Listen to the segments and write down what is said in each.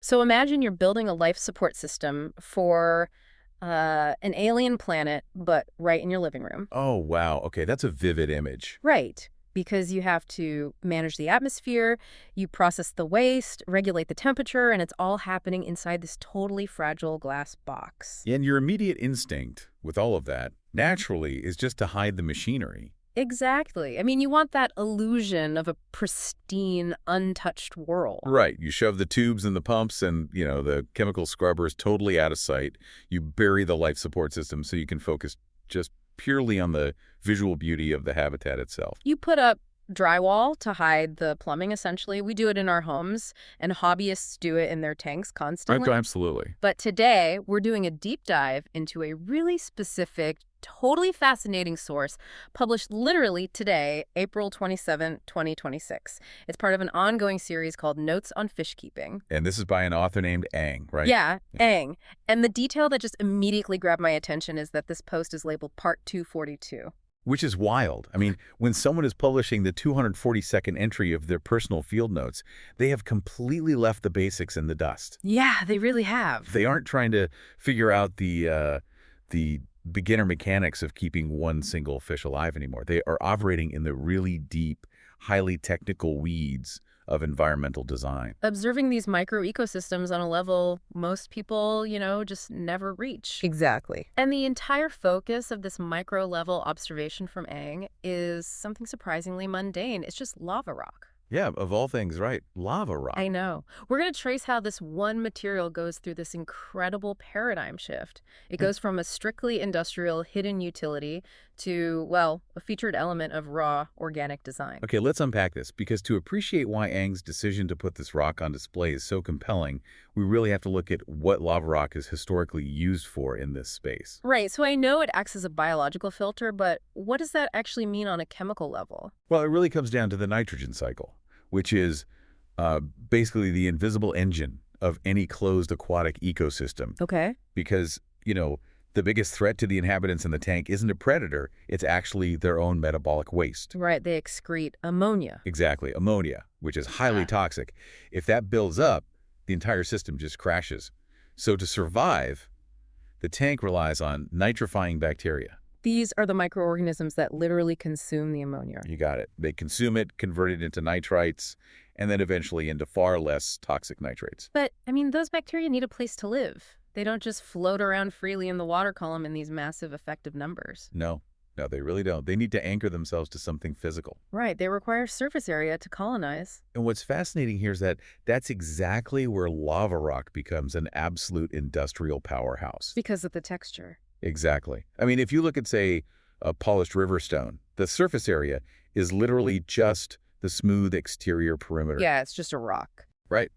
So imagine you're building a life support system for an alien planet, but right in your living room. Oh, wow. Okay, that's a vivid image. Right. Because you have to manage the atmosphere, you process the waste, regulate the temperature, and it's all happening inside this totally fragile glass box. And your immediate instinct with all of that, naturally, is just to hide the machinery. Exactly. I mean, you want that illusion of a pristine, untouched world. Right. You shove the tubes and the pumps and, the chemical scrubbers totally out of sight. You bury the life support system so you can focus just purely on the visual beauty of the habitat itself. You put up drywall to hide the plumbing, essentially. We do it in our homes, and hobbyists do it in their tanks constantly. Absolutely. But today, we're doing a deep dive into a really specific, totally fascinating source published literally today, April 27, 2026. It's part of an ongoing series called Notes on Fishkeeping. And this is by an author named Ang, right? Yeah, Ang. And the detail that just immediately grabbed my attention is that this post is labeled Part 242. Which is wild. I mean, when someone is publishing the 242nd entry of their personal field notes, they have completely left the basics in the dust. Yeah, they really have. They aren't trying to figure out the beginner mechanics of keeping one single fish alive anymore. They are operating in the really deep, highly technical weeds of environmental design. Observing these micro ecosystems on a level most people, just never reach. Exactly. And the entire focus of this micro level observation from Ang is something surprisingly mundane. It's just lava rock. Yeah, of all things, right? Lava rock. I know. We're going to trace how this one material goes through this incredible paradigm shift. It goes from a strictly industrial hidden utility to, well, a featured element of raw organic design. Okay, let's unpack this, because to appreciate why Ang's decision to put this rock on display is so compelling, we really have to look at what lava rock is historically used for in this space. Right, so I know it acts as a biological filter, but what does that actually mean on a chemical level? Well, it really comes down to the nitrogen cycle, which is basically the invisible engine of any closed aquatic ecosystem. Okay. Because, the biggest threat to the inhabitants in the tank isn't a predator, it's actually their own metabolic waste. Right, they excrete ammonia. Exactly, ammonia, which is highly toxic. If that builds up, the entire system just crashes. So to survive, the tank relies on nitrifying bacteria. These are the microorganisms that literally consume the ammonia. You got it. They consume it, convert it into nitrites, and then eventually into far less toxic nitrates. But, those bacteria need a place to live. They don't just float around freely in the water column in these massive effective numbers. No, they really don't. They need to anchor themselves to something physical. Right, they require surface area to colonize. And what's fascinating here is that that's exactly where lava rock becomes an absolute industrial powerhouse. Because of the texture. Exactly. If you look at, say, a polished river stone, the surface area is literally just the smooth exterior perimeter. Yeah, it's just a rock. Right.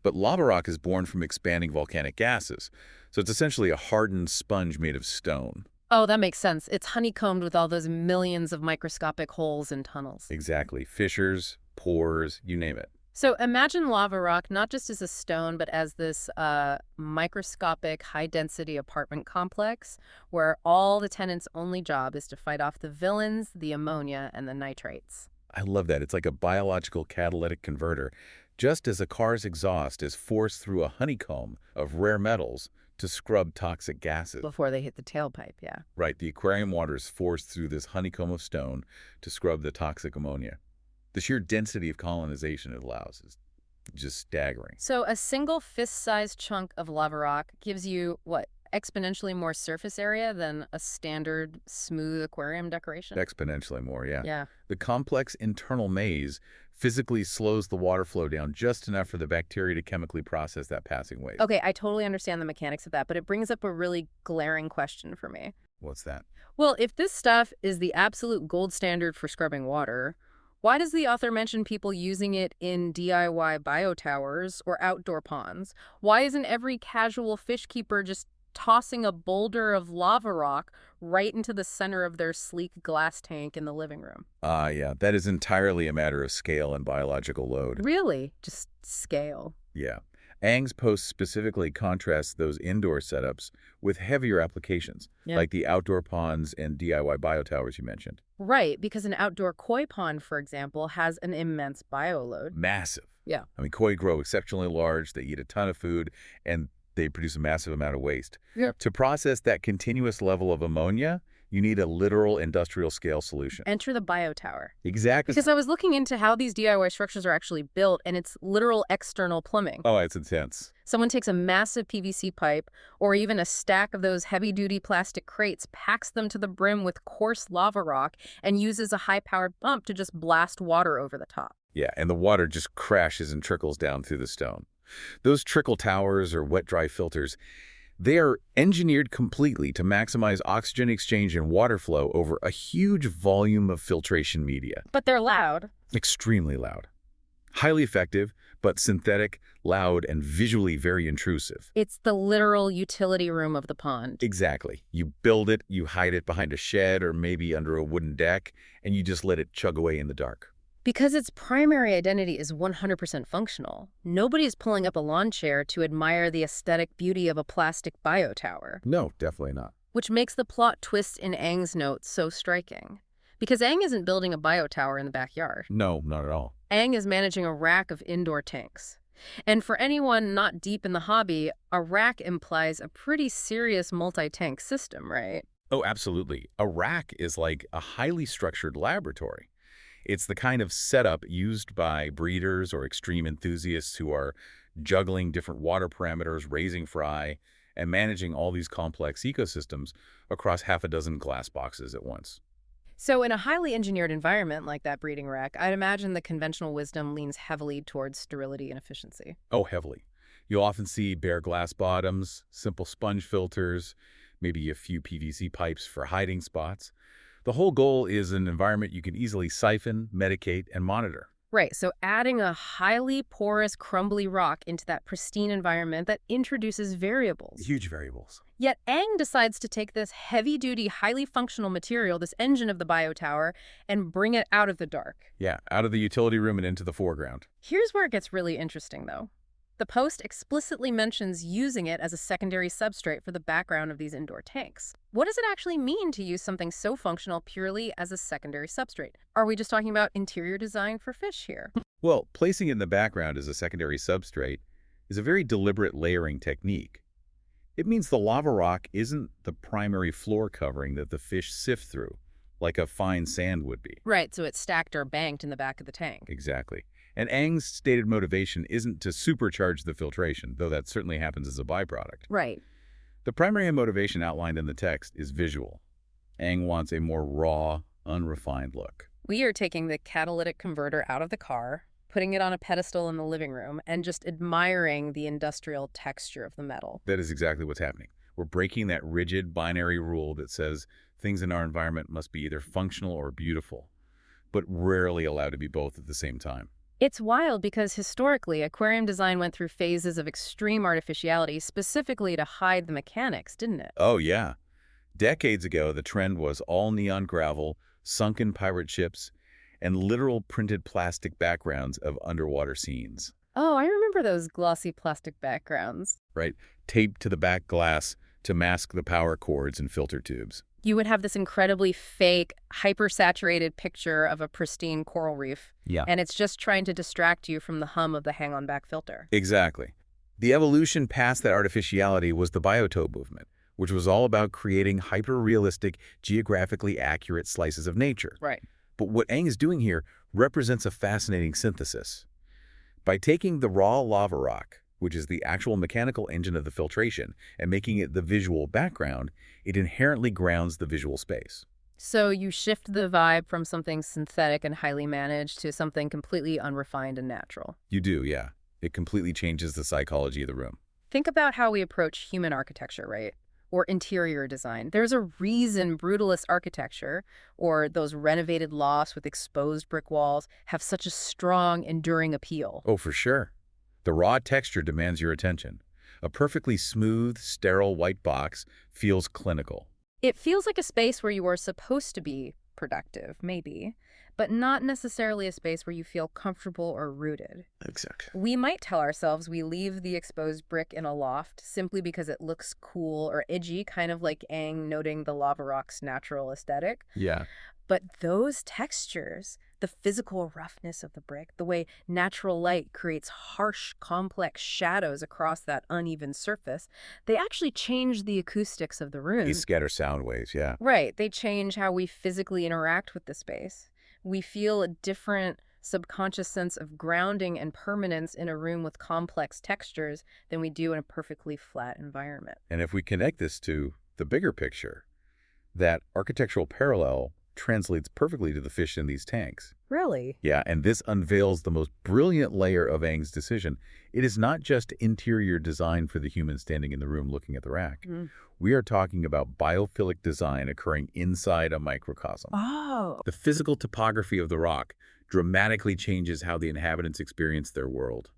But lava rock is born from expanding volcanic gases, so it's essentially a hardened sponge made of stone. Oh, that makes sense. It's honeycombed with all those millions of microscopic holes and tunnels. Exactly. Fissures, pores, you name it. So imagine lava rock not just as a stone, but as this microscopic, high-density apartment complex where all the tenants' only job is to fight off the villains, the ammonia, and the nitrates. I love that. It's like a biological catalytic converter. Just as a car's exhaust is forced through a honeycomb of rare metals to scrub toxic gases. Before they hit the tailpipe, yeah. Right, the aquarium water is forced through this honeycomb of stone to scrub the toxic ammonia. The sheer density of colonization it allows is just staggering. So a single fist-sized chunk of lava rock gives you, what, exponentially more surface area than a standard smooth aquarium decoration? Exponentially more, yeah. Yeah. The complex internal maze physically slows the water flow down just enough for the bacteria to chemically process that passing waste. Okay, I totally understand the mechanics of that, but it brings up a really glaring question for me. What's that? Well, if this stuff is the absolute gold standard for scrubbing water, why does the author mention people using it in DIY biotowers or outdoor ponds? Why isn't every casual fish keeper just tossing a boulder of lava rock right into the center of their sleek glass tank in the living room? Yeah, that is entirely a matter of scale and biological load. Really? Just scale. Yeah. Ang's post specifically contrasts those indoor setups with heavier applications, like the outdoor ponds and DIY biotowers you mentioned. Right, because an outdoor koi pond, for example, has an immense bioload. Massive. Yeah. I mean, koi grow exceptionally large, they eat a ton of food, and they produce a massive amount of waste. Yep. To process that continuous level of ammonia, you need a literal industrial scale solution. Enter the biotower. Exactly. Because I was looking into how these DIY structures are actually built, and it's literal external plumbing. Oh, it's intense. Someone takes a massive PVC pipe or even a stack of those heavy-duty plastic crates, packs them to the brim with coarse lava rock, and uses a high-powered pump to just blast water over the top. Yeah, and the water just crashes and trickles down through the stone. Those trickle towers or wet-dry filters, they are engineered completely to maximize oxygen exchange and water flow over a huge volume of filtration media. But they're loud. Extremely loud. Highly effective, but synthetic, loud, and visually very intrusive. It's the literal utility room of the pond. Exactly. You build it, you hide it behind a shed or maybe under a wooden deck, and you just let it chug away in the dark. Because its primary identity is 100% functional, nobody is pulling up a lawn chair to admire the aesthetic beauty of a plastic biotower. No, definitely not. Which makes the plot twist in Aang's note so striking. Because Aang isn't building a biotower in the backyard. No, not at all. Aang is managing a rack of indoor tanks. And for anyone not deep in the hobby, a rack implies a pretty serious multi-tank system, right? Oh, absolutely. A rack is like a highly structured laboratory. It's the kind of setup used by breeders or extreme enthusiasts who are juggling different water parameters, raising fry, and managing all these complex ecosystems across half a dozen glass boxes at once. So in a highly engineered environment like that breeding rack, I'd imagine the conventional wisdom leans heavily towards sterility and efficiency. Oh, heavily. You'll often see bare glass bottoms, simple sponge filters, maybe a few PVC pipes for hiding spots. The whole goal is an environment you can easily siphon, medicate, and monitor. Right, so adding a highly porous, crumbly rock into that pristine environment that introduces variables. Huge variables. Yet Aang decides to take this heavy-duty, highly functional material, this engine of the biotower, and bring it out of the dark. Yeah, out of the utility room and into the foreground. Here's where it gets really interesting, though. The post explicitly mentions using it as a secondary substrate for the background of these indoor tanks. What does it actually mean to use something so functional purely as a secondary substrate? Are we just talking about interior design for fish here? Well, placing it in the background as a secondary substrate is a very deliberate layering technique. It means the lava rock isn't the primary floor covering that the fish sift through, like a fine sand would be. Right, so it's stacked or banked in the back of the tank. Exactly. And Aang's stated motivation isn't to supercharge the filtration, though that certainly happens as a byproduct. Right. The primary motivation outlined in the text is visual. Aang wants a more raw, unrefined look. We are taking the catalytic converter out of the car, putting it on a pedestal in the living room, and just admiring the industrial texture of the metal. That is exactly what's happening. We're breaking that rigid binary rule that says things in our environment must be either functional or beautiful, but rarely allowed to be both at the same time. It's wild because historically, aquarium design went through phases of extreme artificiality specifically to hide the mechanics, didn't it? Oh, yeah. Decades ago, the trend was all neon gravel, sunken pirate ships, and literal printed plastic backgrounds of underwater scenes. Oh, I remember those glossy plastic backgrounds. Right? Taped to the back glass to mask the power cords and filter tubes. You would have this incredibly fake, hyper-saturated picture of a pristine coral reef. Yeah. And it's just trying to distract you from the hum of the hang-on-back filter. Exactly. The evolution past that artificiality was the biotope movement, which was all about creating hyper-realistic, geographically accurate slices of nature. Right. But what Aang is doing here represents a fascinating synthesis. By taking the raw lava rock, which is the actual mechanical engine of the filtration, and making it the visual background, it inherently grounds the visual space. So you shift the vibe from something synthetic and highly managed to something completely unrefined and natural. You do, yeah. It completely changes the psychology of the room. Think about how we approach human architecture, right? Or interior design. There's a reason brutalist architecture, or those renovated lofts with exposed brick walls, have such a strong, enduring appeal. Oh, for sure. The raw texture demands your attention. A perfectly smooth, sterile white box feels clinical. It feels like a space where you are supposed to be productive, maybe, but not necessarily a space where you feel comfortable or rooted. Exactly. We might tell ourselves we leave the exposed brick in a loft simply because it looks cool or edgy, kind of like Aang noting the lava rock's natural aesthetic. Yeah. But those textures, The physical roughness of the brick, the way natural light creates harsh, complex shadows across that uneven surface, they actually change the acoustics of the These room. scatter sound waves, yeah. Right, they change how we physically interact with the space. We feel a different subconscious sense of grounding and permanence in a room with complex textures than we do in a perfectly flat environment. And if we connect this to the bigger picture, that architectural parallel translates perfectly to the fish in these tanks. Really? Yeah, and this unveils the most brilliant layer of Aang's decision. It is not just interior design for the human standing in the room looking at the rack. Mm. We are talking about biophilic design occurring inside a microcosm. Oh. The physical topography of the rock dramatically changes how the inhabitants experience their world.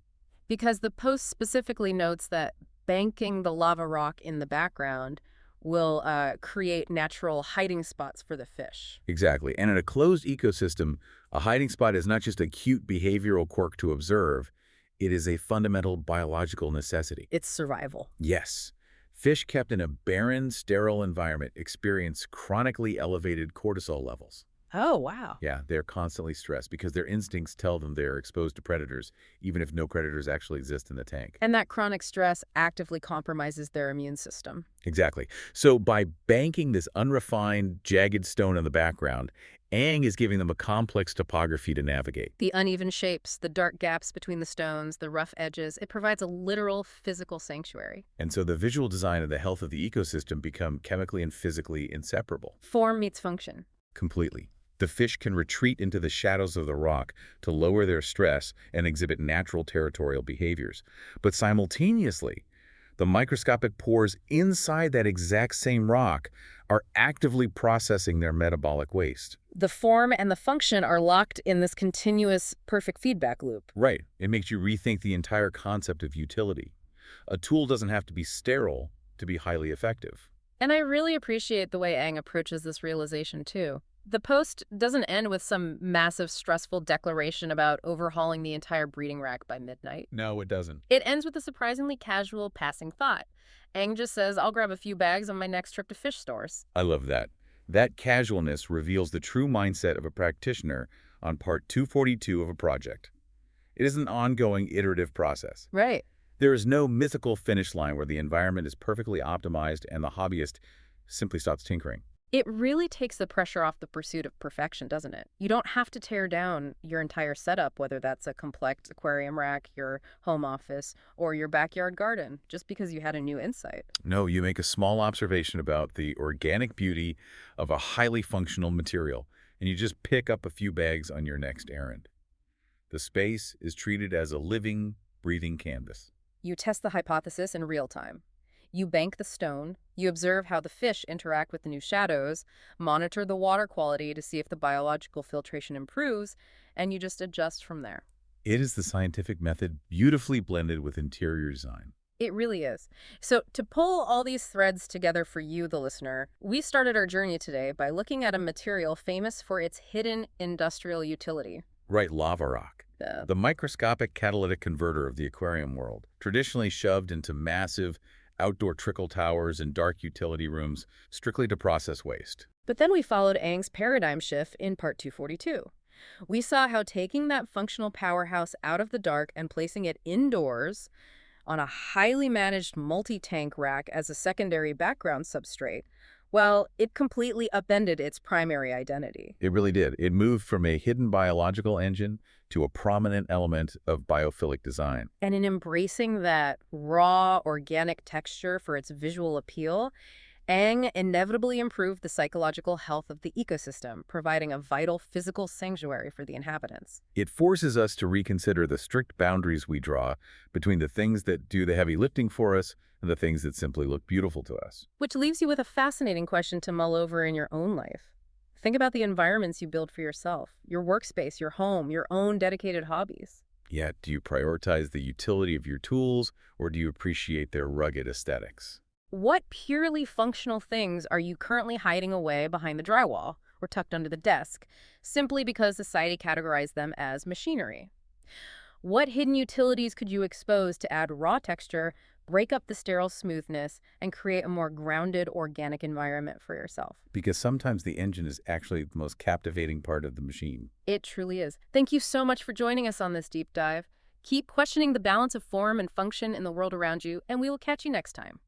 Because the post specifically notes that banking the lava rock in the background will create natural hiding spots for the fish. Exactly. And in a closed ecosystem, a hiding spot is not just a cute behavioral quirk to observe, it is a fundamental biological necessity. It's survival. Yes. Fish kept in a barren, sterile environment experience chronically elevated cortisol levels. Oh, wow. Yeah, they're constantly stressed because their instincts tell them they're exposed to predators, even if no predators actually exist in the tank. And that chronic stress actively compromises their immune system. Exactly. So by banking this unrefined, jagged stone in the background, Aang is giving them a complex topography to navigate. The uneven shapes, the dark gaps between the stones, the rough edges, it provides a literal physical sanctuary. And so the visual design and the health of the ecosystem become chemically and physically inseparable. Form meets function. Completely. The fish can retreat into the shadows of the rock to lower their stress and exhibit natural territorial behaviors. But simultaneously, the microscopic pores inside that exact same rock are actively processing their metabolic waste. The form and the function are locked in this continuous perfect feedback loop. Right. It makes you rethink the entire concept of utility. A tool doesn't have to be sterile to be highly effective. And I really appreciate the way Aang approaches this realization, too. The post doesn't end with some massive, stressful declaration about overhauling the entire breeding rack by midnight. No, it doesn't. It ends with a surprisingly casual, passing thought. Aang just says, I'll grab a few bags on my next trip to fish stores. I love that. That casualness reveals the true mindset of a practitioner on part 242 of a project. It is an ongoing, iterative process. Right. There is no mythical finish line where the environment is perfectly optimized and the hobbyist simply stops tinkering. It really takes the pressure off the pursuit of perfection, doesn't it? You don't have to tear down your entire setup, whether that's a complex aquarium rack, your home office, or your backyard garden, just because you had a new insight. No, you make a small observation about the organic beauty of a highly functional material, and you just pick up a few bags on your next errand. The space is treated as a living, breathing canvas. You test the hypothesis in real time. You bank the stone, you observe how the fish interact with the new shadows, monitor the water quality to see if the biological filtration improves, and you just adjust from there. It is the scientific method beautifully blended with interior design. It really is. So to pull all these threads together for you, the listener, we started our journey today by looking at a material famous for its hidden industrial utility. Right, lava rock. The microscopic catalytic converter of the aquarium world, traditionally shoved into massive outdoor trickle towers and dark utility rooms strictly to process waste. But then we followed Aang's paradigm shift in part 242. We saw how taking that functional powerhouse out of the dark and placing it indoors on a highly managed multi-tank rack as a secondary background substrate, well, it completely upended its primary identity. It really did. It moved from a hidden biological engine to a prominent element of biophilic design. And in embracing that raw, organic texture for its visual appeal, Aang inevitably improved the psychological health of the ecosystem, providing a vital physical sanctuary for the inhabitants. It forces us to reconsider the strict boundaries we draw between the things that do the heavy lifting for us and the things that simply look beautiful to us. Which leaves you with a fascinating question to mull over in your own life. Think about the environments you build for yourself, your workspace, your home, your own dedicated hobbies. Yet, do you prioritize the utility of your tools, or do you appreciate their rugged aesthetics? What purely functional things are you currently hiding away behind the drywall or tucked under the desk, simply because society categorized them as machinery? What hidden utilities could you expose to add raw texture, break up the sterile smoothness, and create a more grounded, organic environment for yourself. Because sometimes the engine is actually the most captivating part of the machine. It truly is. Thank you so much for joining us on this deep dive. Keep questioning the balance of form and function in the world around you, and we will catch you next time.